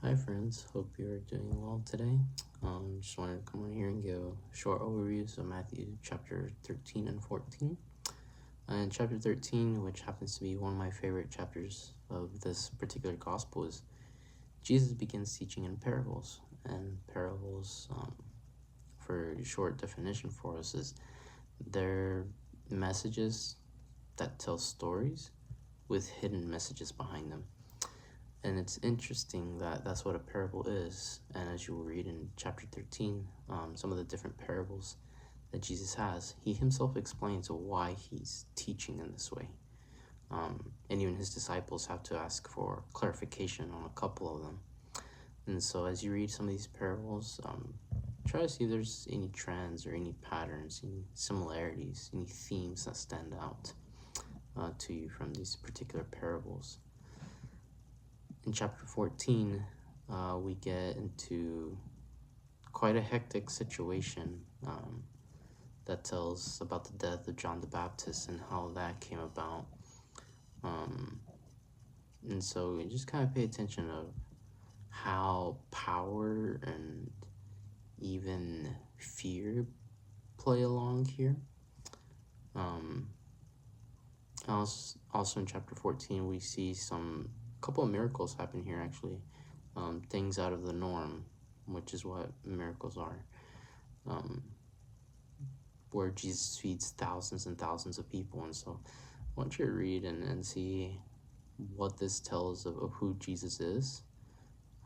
Hi friends, hope you're doing well today. Just wanted to come on here and give short overviews of Matthew chapter 13 and 14. And chapter 13, which happens to be one of my favorite chapters of this particular gospel, is Jesus begins teaching in parables. And parables, for short definition for us, is they're messages that tell stories with hidden messages behind them. And it's interesting that that's what a parable is. And as you will read in chapter 13, some of the different parables that Jesus has, he himself explains why he's teaching in this way. And even his disciples have to ask for clarification on a couple of them. And so as you read some of these parables, try to see if there's any trends or any patterns, any similarities, any themes that stand out to you from these particular parables. In chapter 14, we get into quite a hectic situation that tells about the death of John the Baptist and how that came about. And so we just kind of pay attention of how power and even fear play along here. Also in chapter 14, we see a couple of miracles happen here actually. Things out of the norm, which is what miracles are. Where Jesus feeds thousands and thousands of people. And so I want you to read and see what this tells of who Jesus is,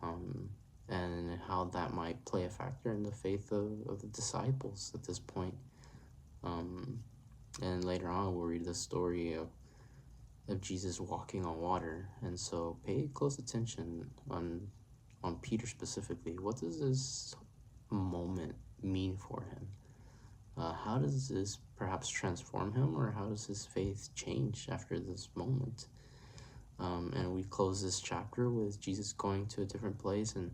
and how that might play a factor in the faith of the disciples at this point. And later on, we'll read the story of Jesus walking on water. And so pay close attention on Peter specifically. What does this moment mean for him? How does this perhaps transform him, or how does his faith change after this moment? And we close this chapter with Jesus going to a different place, and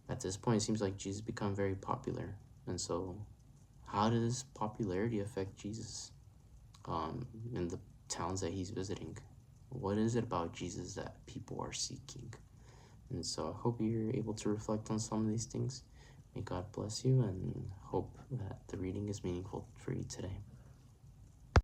at this point it seems like Jesus become very popular. And so how does popularity affect Jesus in the towns that he's visiting? What is it about Jesus that people are seeking? And so I hope you're able to reflect on some of these things. May God bless you, and hope that the reading is meaningful for you today.